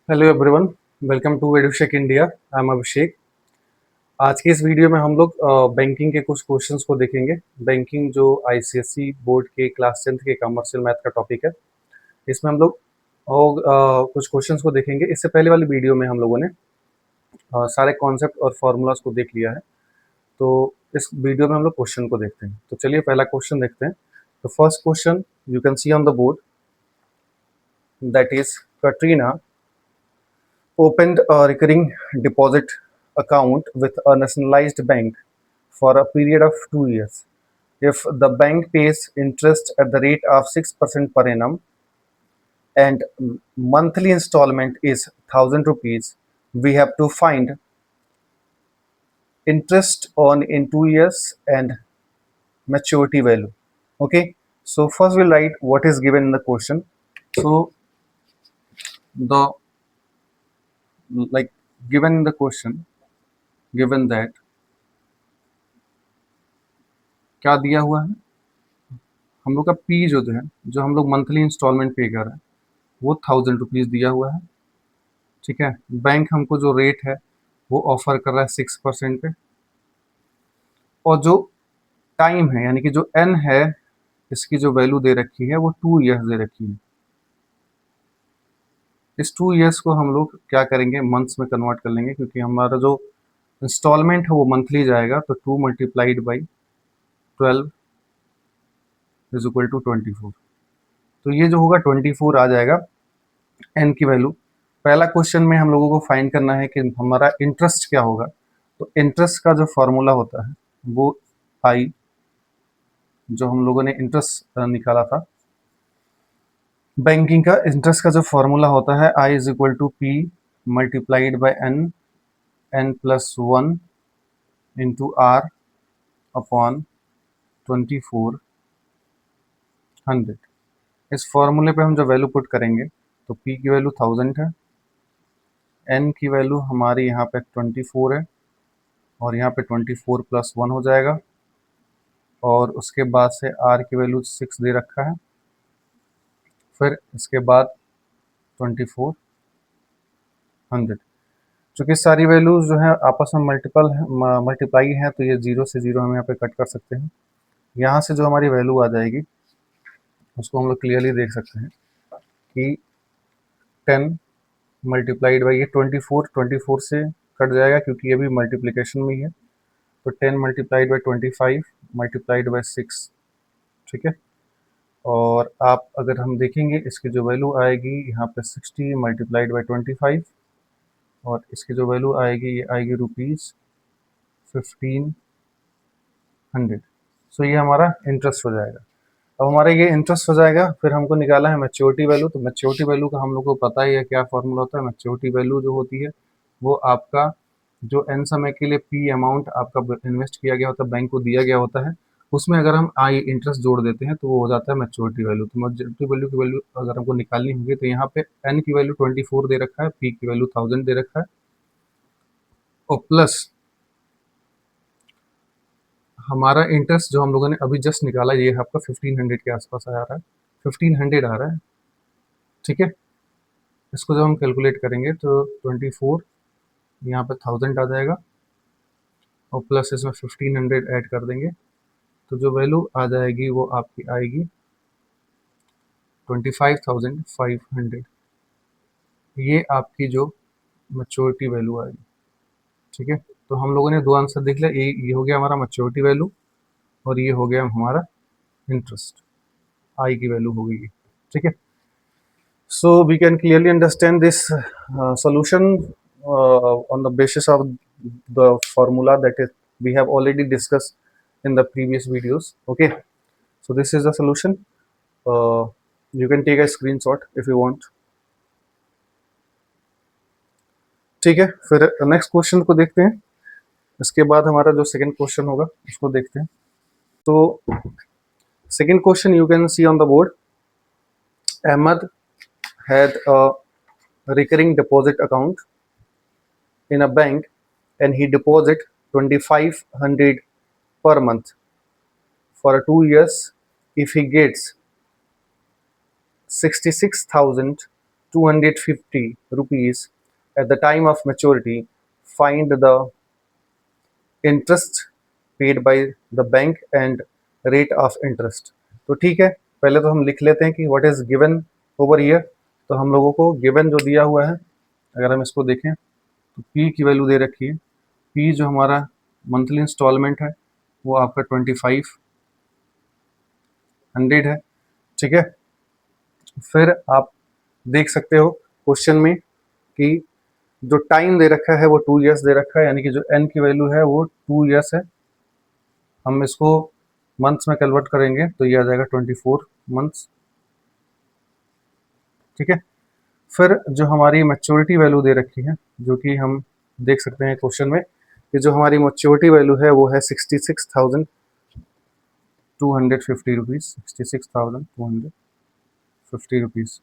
Hello everyone, welcome to Edushek India. I am Abhishek. आज की इस वीडियो में हम लोग बैंकिंग के कुछ क्वेश्चंस को देखेंगे। बैंकिंग जो आईसीएसई बोर्ड के क्लास 10th के कमर्शियल मैथ का टॉपिक है, इसमें हम लोग कुछ क्वेश्चंस को देखेंगे। इससे पहले वाली वीडियो में हम लोगों ने सारे कॉन्सेप्ट और फॉर्मूलाज को देख लिया है, तो इस वीडियो में हम लोग क्वेश्चन को देखते हैं। तो चलिए पहला क्वेश्चन देखते हैं। तो first question you can see on the board, that is Katrina opened a recurring deposit account with a nationalized bank for a period of 2 years. If the bank pays interest at the rate of 6% per annum and monthly installment is 1000 rupees, we have to find interest on in 2 years and maturity value. Okay, so first we'll write what is given in the question. So the like given in the question, given that क्या दिया हुआ है, हम लोग का P जो है, जो हम लोग मंथली इंस्टॉलमेंट पे कर रहे हैं, वो 1000 रुपीज़ दिया हुआ है। ठीक है, बैंक हमको जो रेट है वो ऑफर कर रहा है 6% पे, और जो टाइम है यानी कि जो एन है, इसकी जो वैल्यू दे रखी है वो 2 ईयर्स दे रखी है। इस 2 ईयर्स को हम लोग क्या करेंगे, मंथ्स में कन्वर्ट कर लेंगे, क्योंकि हमारा जो इंस्टॉलमेंट है वो मंथली जाएगा। तो 2 multiplied by 12 is equal to 24। तो ये जो होगा 24 आ जाएगा एन की वैल्यू। पहला क्वेश्चन में हम लोगों को फाइंड करना है कि हमारा इंटरेस्ट क्या होगा। तो इंटरेस्ट का जो फॉर्मूला होता है वो आई, जो हम लोगों ने इंटरेस्ट निकाला था बैंकिंग का, इंटरेस्ट का जो फॉर्मूला होता है I is equal to P multiplied by N, N plus 1 into R upon 2400। इस फॉर्मूले पे हम जो वैल्यू पुट करेंगे, तो पी की वैल्यू 1000 है, एन की वैल्यू हमारी यहाँ पे 24 है, और यहाँ पे 24 प्लस 1 हो जाएगा, और उसके बाद से आर की वैल्यू 6 दे रखा है, फिर इसके बाद 2400। चूँकि सारी वैल्यूज जो है आपस में मल्टीप्लाई है, तो ये जीरो से जीरो हम यहाँ पे कट कर सकते हैं। यहाँ से जो हमारी वैल्यू आ जाएगी उसको हम लोग क्लियरली देख सकते हैं कि 10 मल्टीप्लाइड बाई, ये 24 से कट जाएगा क्योंकि ये भी मल्टीप्लिकेशन में ही है। तो 10 मल्टीप्लाइड बाई 25 मल्टीप्लाइड बाई 6। ठीक है, और आप अगर हम देखेंगे इसकी जो वैल्यू आएगी यहाँ पे 60 मल्टीप्लाइड बाई 25, और इसकी जो वैल्यू आएगी ये आएगी रुपीज़ 1500। सो ये हमारा इंटरेस्ट हो जाएगा। अब हमारा ये इंटरेस्ट हो जाएगा, फिर हमको निकाला है मैच्योरिटी वैल्यू। तो मैच्योरिटी वैल्यू का हम लोग को पता ही है क्या फॉर्मूला होता है। मैच्योरिटी वैल्यू जो होती है वो आपका जो एन समय के लिए पी अमाउंट आपका इन्वेस्ट किया गया होता है, बैंक को दिया गया होता है, उसमें अगर हम आई इंटरेस्ट जोड़ देते हैं तो वो हो जाता है मैच्योरिटी वैल्यू। तो मैच्योरिटी वैल्यू की वैल्यू अगर हमको निकालनी होगी, तो यहाँ पे एन की वैल्यू 24 दे रखा है, पी की वैल्यू 1000 दे रखा है, और प्लस हमारा इंटरेस्ट जो हम लोगों ने अभी जस्ट निकाला ये आपका 1500 के आसपास आ रहा है, 1500 आ रहा है। ठीक है, इसको जब हम कैलकुलेट करेंगे तो 24 यहाँ पे 1000 आ जाएगा, और प्लस इसमें 1500 ऐड कर देंगे, तो जो वैल्यू आ जाएगी वो आपकी आएगी 25,500। ये आपकी जो मैच्योरिटी वैल्यू आएगी। ठीक है, तो हम लोगों ने दो आंसर देख लिया, ये हो गया हमारा मैच्योरिटी वैल्यू, और ये हो गया हमारा इंटरेस्ट, आई की वैल्यू होगी ये। ठीक है, so we can clearly understand this solution on the basis of the formula that is we have already discussed in the previous videos. Okay, so this is the solution. You can take a screenshot if you want. ठीक है, फिर next question को देखते हैं। इसके बाद हमारा जो सेकंड क्वेश्चन होगा उसको देखते हैं। तो second question you can see on the board, Ahmad had a recurring deposit account in a bank and he deposit 2500 per month for 2 years. If he gets 66,000 250 rupees at the time of maturity, find the interest paid by the bank and rate of interest। तो ठीक है, पहले तो हम लिख लेते हैं कि what is given over here. तो हम लोगों को गिवन जो दिया हुआ है, अगर हम इसको देखें तो पी की वैल्यू दे रखी है। पी जो हमारा मंथली इंस्टॉलमेंट है वो आपका 2500 है, ठीक है। फिर आप देख सकते हो क्वेश्चन में कि जो टाइम दे रखा है वो 2 ईयर्स दे रखा है, यानी कि जो एन की वैल्यू है वो 2 ईयर्स है। हम इसको मंथ्स में कन्वर्ट करेंगे तो ये आ जाएगा 24 मंथ्स, ठीक है। फिर जो हमारी मैच्योरिटी वैल्यू दे रखी है, जो कि हम देख सकते हैं क्वेश्चन में कि जो हमारी मैच्योरिटी वैल्यू है वो है 66,250 रुपीज़, 66,250 रुपीज़।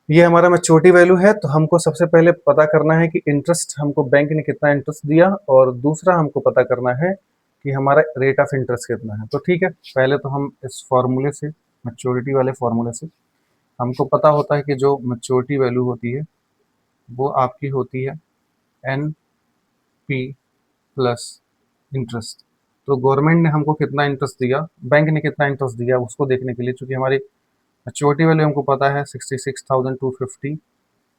ये हमारा मैच्योरिटी वैल्यू है। तो हमको सबसे पहले पता करना है कि इंटरेस्ट हमको बैंक ने कितना इंटरेस्ट दिया, और दूसरा हमको पता करना है कि हमारा रेट ऑफ इंटरेस्ट कितना है। तो ठीक है, पहले तो हम इस फॉर्मूले से, मैच्योरिटी वाले फॉर्मूले से हमको पता होता है कि जो मैच्योरिटी वैल्यू होती है वो आपकी होती है एन पी प्लस इंटरेस्ट। तो गवर्नमेंट ने हमको कितना इंटरेस्ट दिया, बैंक ने कितना इंटरेस्ट दिया, उसको देखने के लिए, चूंकि हमारी मैच्योरिटी वैल्यू हमको पता है 66,250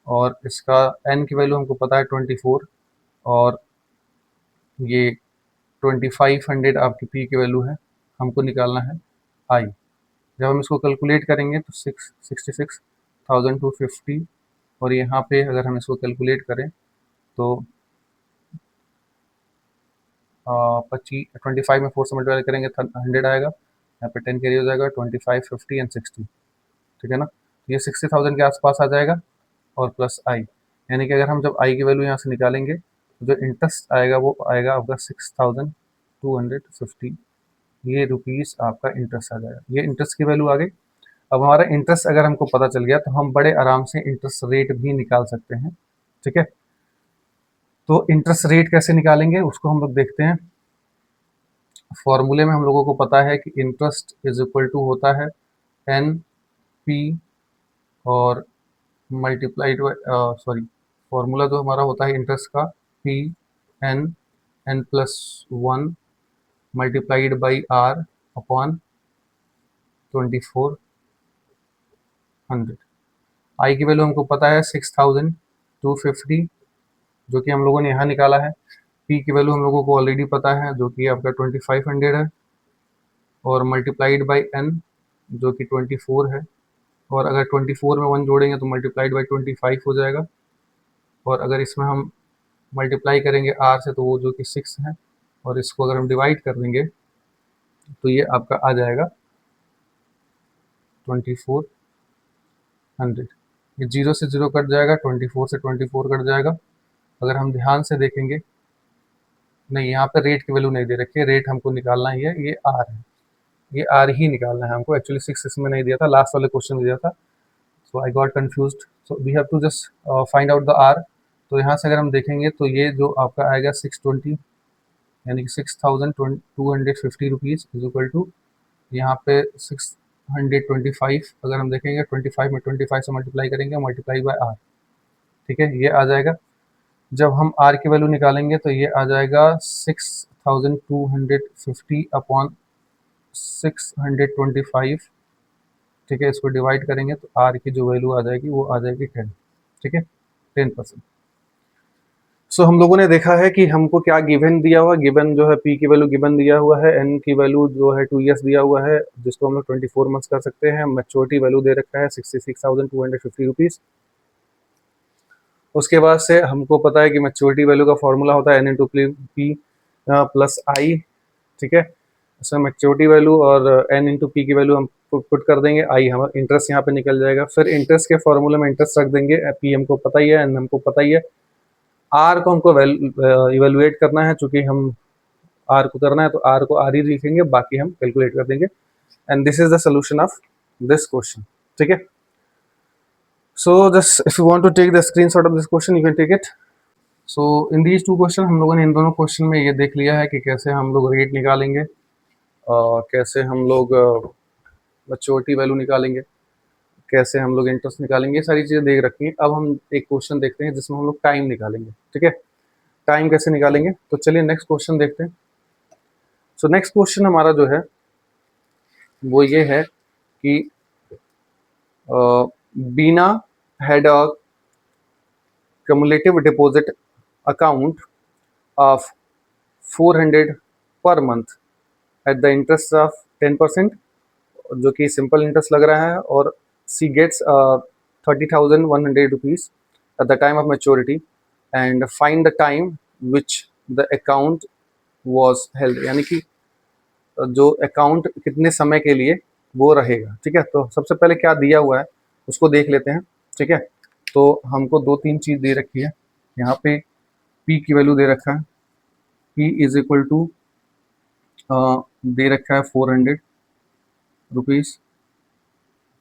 और इसका एन की वैल्यू हमको पता है 24, और ये 2500 आपकी पी की वैल्यू है, हमको निकालना है आई। जब हम इसको कैलकुलेट करेंगे तो 66,250, और यहाँ पे अगर हम इसको कैलकुलेट करें तो 25 में 4 से मल्टीप्लाई करेंगे 100 आएगा, यहाँ पे 10 कैरी हो जाएगा, 25, 50 एंड 60, ठीक है ना। ये 60,000 के आसपास आ जाएगा और प्लस आई, यानी कि अगर हम जब आई की वैल्यू यहाँ से निकालेंगे तो जो इंटरेस्ट आएगा वो आएगा आपका 6,250, ये रुपीज़ आपका इंटरेस्ट आ जाएगा। ये इंटरेस्ट की वैल्यू आ गई। अब हमारा इंटरेस्ट अगर हमको पता चल गया तो हम बड़े आराम से इंटरेस्ट रेट भी निकाल सकते हैं, ठीक है। तो इंटरेस्ट रेट कैसे निकालेंगे उसको हम लोग देखते हैं। फॉर्मूले में हम लोगों को पता है कि इंटरेस्ट इज इक्वल टू होता है एन पी और मल्टीप्लाइड, सॉरी, फॉर्मूला जो हमारा होता है इंटरेस्ट का, P N N plus 1 multiplied by R upon 2400। I की वैल्यू हमको पता है 6,250, जो कि हम लोगों ने यहाँ निकाला है। पी की वैल्यू हम लोगों को ऑलरेडी पता है, जो कि आपका 2500 है, और मल्टीप्लाइड बाई एन जो कि 24 है, और अगर 24 में 1 जोड़ेंगे तो मल्टीप्लाइड बाई 25 हो जाएगा, और अगर इसमें हम मल्टीप्लाई करेंगे आर से तो वो जो कि 6 है, और इसको अगर हम डिवाइड कर देंगे तो ये आपका आ जाएगा 2400। ये 0 से 0 कट जाएगा, 24 से 24 कट जाएगा। अगर हम ध्यान से देखेंगे, नहीं, यहाँ पे रेट की वैल्यू नहीं दे रखी है, रेट हमको निकालना ही है, ये आर है, ये आर ही निकालना है हमको। एक्चुअली 6 इसमें नहीं दिया था, लास्ट वाले क्वेश्चन में दिया था, so I got confused. So we have to just find out the R. तो यहाँ से अगर हम देखेंगे तो ये जो आपका आएगा 620, यानी कि 6,250 रुपीज़ इज इक्वल टू, यहाँ पे 625, अगर हम देखेंगे 25 में 25 से मल्टीप्लाई करेंगे, मल्टीप्लाई बाय आर, ठीक है, ये आ जाएगा। जब हम आर की वैल्यू निकालेंगे तो ये आ जाएगा 6,250 अपॉन 625, ठीक है। इसको डिवाइड करेंगे तो आर की जो वैल्यू आ जाएगी वो आ जाएगी 10, ठीक है, 10%। सो हम लोगों ने देखा है कि हमको क्या गिवन दिया हुआ, गिवन जो है पी की वैल्यू गिवन दिया हुआ है, एन की वैल्यू जो है 2 ईयर्स दिया हुआ है, जिसको हम लोग 24 मंथ्स कर सकते हैं। मैच्योरिटी वैल्यू दे रखा है 66,250 रुपीज़। उसके बाद से हमको पता है कि मैच्योरिटी वैल्यू का फॉर्मूला होता है एन इंटू पी प्लस आई, ठीक है। इसमें मैच्योरिटी वैल्यू और एन इंटू पी की वैल्यू हम पुट कर देंगे, आई हमारा इंटरेस्ट यहाँ पे निकल जाएगा। फिर इंटरेस्ट के फॉर्मूले में इंटरेस्ट रख देंगे, पी हमको पता ही है, एन हमको पता ही है, आर को हमको इवेलुएट करना है, चूंकि हम आर को करना है तो आर को आर ही लिखेंगे, बाकी हम कैलकुलेट कर देंगे। And this is the solution of this question, ठीक है। So just if you want to take the screenshot of this question you can take it. So in these 2 question हम लोगों ने इन दोनों क्वेश्चन में ये देख लिया है कि कैसे हम लोग रेट निकालेंगे, कैसे हम लोग मैच्योरिटी वैल्यू निकालेंगे, कैसे हम लोग इंटरेस्ट निकालेंगे, ये सारी चीज़ें देख रखी हैं। अब हम एक क्वेश्चन देखते हैं जिसमें हम लोग टाइम निकालेंगे, ठीक है। टाइम कैसे निकालेंगे, तो चलिए नेक्स्ट क्वेश्चन देखते हैं। सो नेक्स्ट क्वेश्चन हमारा जो है वो ये है कि Bina had a cumulative deposit account of 400 per month at the interest of 10%, जो कि सिंपल इंटरेस्ट लग रहा है, और she gets 30,100 rupees at the time of maturity and find the time which the account was held, यानी कि जो account कितने समय के लिए वो रहेगा, ठीक है। तो सबसे पहले क्या दिया हुआ है उसको देख लेते हैं, ठीक है। तो हमको दो तीन चीज़ दे रखी है। यहाँ पे P की वैल्यू दे रखा है, P इज इक्वल टू दे रखा है 400 रुपीज़,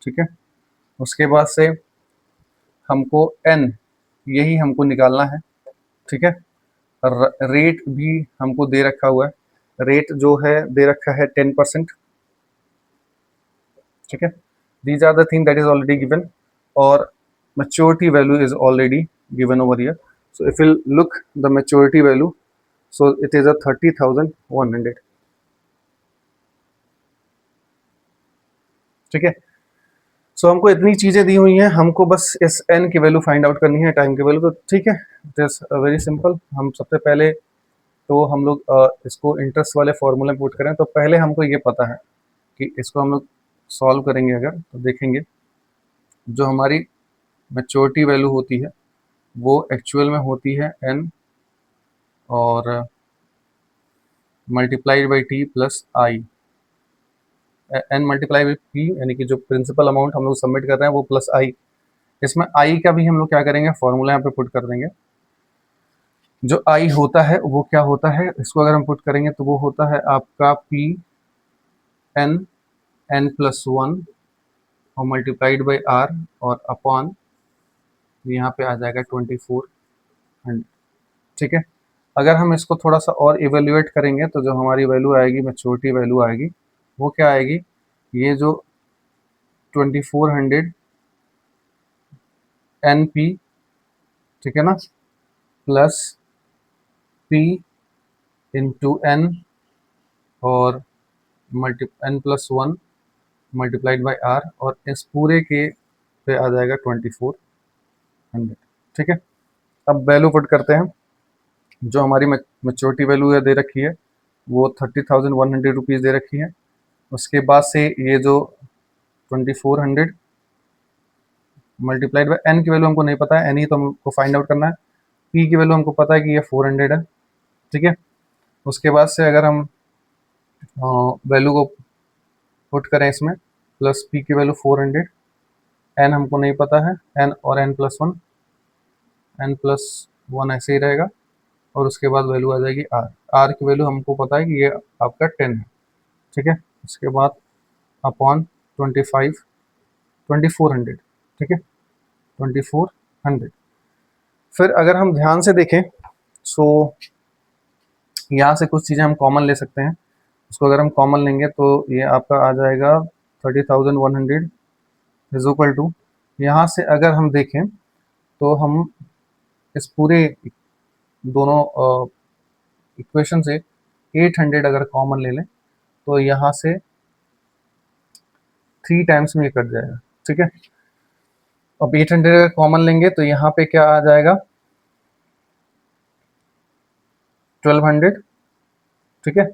ठीक है। उसके बाद से हमको N, यही हमको निकालना है, ठीक है। रेट भी हमको दे रखा हुआ है, रेट जो है दे रखा है 10%, ठीक है। These are the thing that is already given, और maturity value is already given over here. So if you look the maturity value, so it is a 30,100, ठीक है। सो हमको इतनी चीज़ें दी हुई हैं, हमको बस इस n की वैल्यू फाइंड आउट करनी है, टाइम की वैल्यू, तो ठीक है, इट इज़ वेरी सिंपल। हम सबसे पहले तो हम लोग इसको इंटरेस्ट वाले फॉर्मूले में पुट करें, तो पहले हमको ये पता है कि इसको हम लोग सॉल्व करेंगे अगर, तो देखेंगे जो हमारी मैच्योरिटी वैल्यू होती है वो एक्चुअल में होती है n और multiplied by T plus I, n multiply by P, यानी कि जो प्रिंसिपल अमाउंट हम लोग सबमिट कर रहे हैं वो प्लस आई। इसमें आई का भी हम लोग क्या करेंगे, फॉर्मूला यहाँ पे पुट कर देंगे। जो आई होता है वो क्या होता है, इसको अगर हम पुट करेंगे तो वो होता है आपका P N N plus one और मल्टीप्लाइड बाई आर और अपॉन, यहाँ पे आ जाएगा 2400, ठीक है। अगर हम इसको थोड़ा सा और इवेल्युएट करेंगे तो जो हमारी वैल्यू आएगी, मैच्योरिटी वैल्यू आएगी, वो क्या आएगी, ये जो 2400 एन पी, ठीक है ना, प्लस पी इंटू एन और N plus one multiplied by R, और इस पूरे के पे आ जाएगा 2400, ठीक है। अब वैल्यू पुट करते हैं। जो हमारी मैच्योरिटी वैल्यू है दे रखी है वो 30,100 रुपीज़ दे रखी है। उसके बाद से ये जो 2400 मल्टीप्लाइड बाई एन की वैल्यू हमको नहीं पता है, एन ही तो हमको फाइंड आउट करना है। पी की वैल्यू हमको पता है कि ये 400 है, ठीक है। उसके बाद से अगर हम वैल्यू को पुट करें इसमें, प्लस पी की वैल्यू 400, एन हमको नहीं पता है, एन और एन प्लस वन ऐसे ही रहेगा, और उसके बाद वैल्यू आ जाएगी आर। आर की वैल्यू हमको पता है कि ये आपका 10 है, ठीक है। उसके बाद अपॉन 2400, ठीक है, 2400। फिर अगर हम ध्यान से देखें सो यहाँ से कुछ चीज़ें हम कॉमन ले सकते हैं। उसको अगर हम कॉमन लेंगे तो ये आपका आ जाएगा 30,100 इज इक्वल टू, यहाँ से अगर हम देखें तो हम इस पूरे दोनों इक्वेशन से 800 अगर कॉमन ले लें तो यहाँ से 3 टाइम्स में ये कट जाएगा, ठीक है। अब 800 अगर कॉमन लेंगे तो यहाँ पे क्या आ जाएगा, 1200, ठीक है,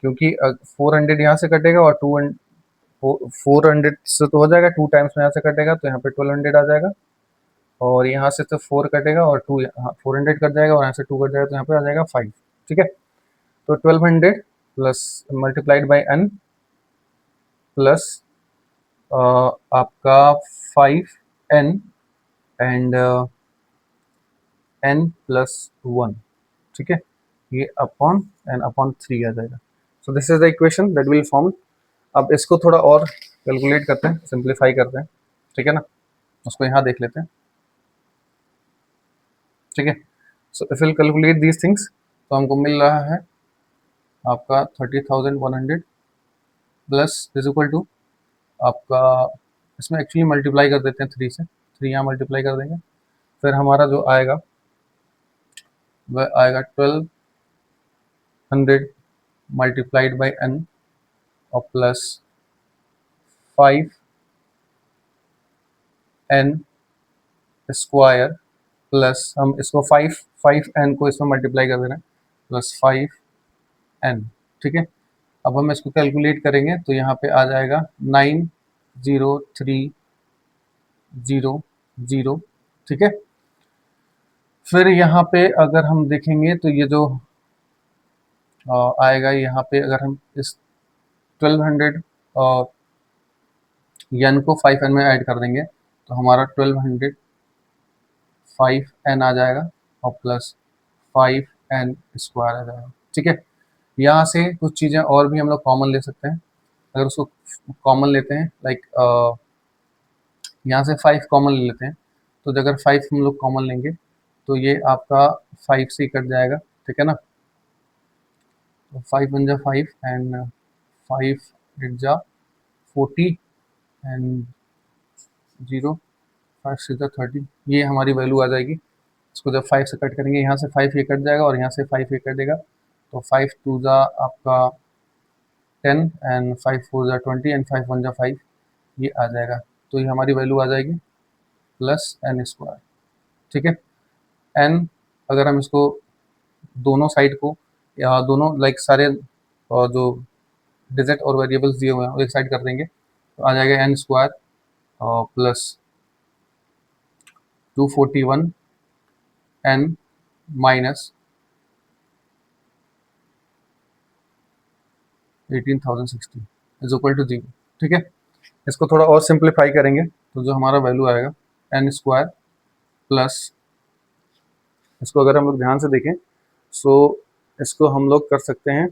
क्योंकि 400 यहाँ से कटेगा और 400 से तो हो जाएगा, 2 टाइम्स में यहाँ से कटेगा तो यहाँ पे 1200 आ जाएगा, और यहाँ से तो 4 कटेगा और 2, 400 कट जाएगा और यहाँ से 2 कट जाएगा तो यहाँ पे आ जाएगा 5, ठीक है। तो 1200 plus multiplied by N plus आपका 5n एंड n प्लस 1, ठीक है, ये अपॉन एन अपॉन 3 आ जाएगा। So this is the equation that will form. अब इसको थोड़ा और कैलकुलेट करते हैं, सिंप्लीफाई करते हैं, ठीक है ना। उसको यहाँ देख लेते हैं, ठीक है। So if will calculate these things तो हमको मिल रहा है आपका 30,100 प्लस इज इक्वल टू आपका इसमें एक्चुअली मल्टीप्लाई कर देते हैं 3 से, 3 यहाँ मल्टीप्लाई कर देंगे, फिर हमारा जो आएगा वह आएगा 1200 मल्टीप्लाइड बाई n और प्लस 5n स्क्वायर प्लस हम इसको 5n को इसमें मल्टीप्लाई कर देना है प्लस 5n। ठीक है, अब हम इसको कैलकुलेट करेंगे तो यहाँ पे आ जाएगा 90300। ठीक है, फिर यहाँ पे अगर हम देखेंगे तो ये जो आएगा यहाँ पे, अगर हम इस 1200 n को 5n में ऐड कर देंगे तो हमारा 1200 5n आ जाएगा और प्लस 5n स्क्वायर आ जाएगा। ठीक है, यहाँ से कुछ चीज़ें और भी हम लोग कॉमन ले सकते हैं। अगर उसको कॉमन लेते हैं, लाइक यहाँ से 5 कॉमन ले लेते हैं, तो अगर 5 हम लोग कॉमन लेंगे तो ये आपका 5 से कट जाएगा। ठीक है ना, तो 5 1 जा 5 एंड 5 8 जा 40 एंड 0 5 6 जा 30, ये हमारी वैल्यू आ जाएगी। इसको जब 5 से कट करेंगे, यहाँ से 5 ये कट जाएगा और यहाँ से 5 ये कटेगा, तो 5 2 जा आपका 10 एंड 5 4 जा 20 एंड 5 1 जा 5, ये आ जाएगा। तो ये हमारी वैल्यू आ जाएगी प्लस n स्क्वायर। ठीक है, n अगर हम इसको दोनों साइड को या दोनों लाइक सारे जो डिजिट और वेरिएबल्स दिए हुए हैं एक साइड कर देंगे तो आ जाएगा n square plus 241 n minus 18,060 is equal to 0। ठीक है, इसको थोड़ा और सिंप्लीफाई करेंगे तो जो हमारा वैल्यू आएगा n स्क्वायर प्लस, इसको अगर हम लोग ध्यान से देखें सो इसको हम लोग कर सकते हैं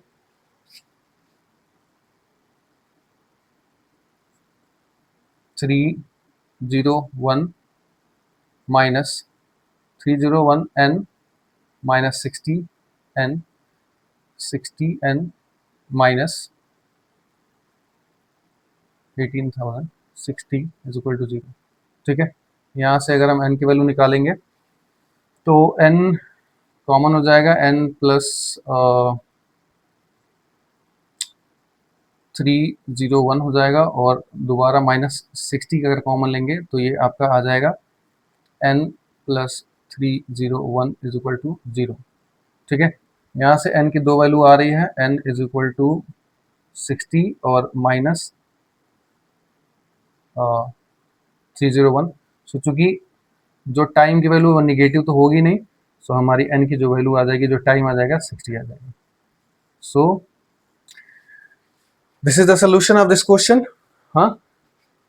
301 minus 301 n minus 60n minus 18,060 is equal to 0। ठीक है, यहाँ से अगर हम n की वैल्यू निकालेंगे तो n कॉमन हो जाएगा, n प्लस 301 हो जाएगा और दोबारा माइनस 60 अगर कॉमन लेंगे तो ये आपका आ जाएगा n plus 301 is equal to 0। ठीक है, यहाँ से n की दो वैल्यू आ रही है, n इज इक्वल टू 60 और माइनस 301। सो चूँकि जो टाइम की वैल्यू निगेटिव तो होगी नहीं, सो हमारी n की जो वैल्यू आ जाएगी, जो टाइम आ जाएगा 60 आ जाएगा। So this is the solution of this question. हाँ,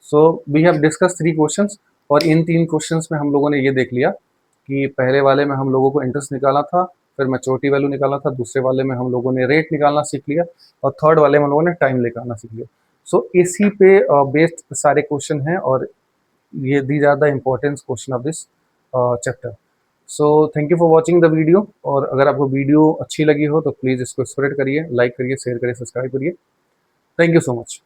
so we have discuss 3 questions और इन 3 क्वेश्चंस में हम लोगों ने ये देख लिया कि पहले वाले में हम लोगों को इंटरेस्ट निकालना था, फिर मैच्योरिटी वैल्यू निकालना था, दूसरे वाले में हम लोगों ने रेट निकालना सीख लिया और थर्ड वाले में हम लोगों ने टाइम निकालना सीख लिया। सो इसी पे बेस्ड सारे क्वेश्चन हैं और ये these are the important question of this chapter. So thank you for watching the video, और अगर आपको वीडियो अच्छी लगी हो तो प्लीज़ इसको स्प्रेड करिए, लाइक करिए, शेयर करिए, सब्सक्राइब करिए। Thank you so much.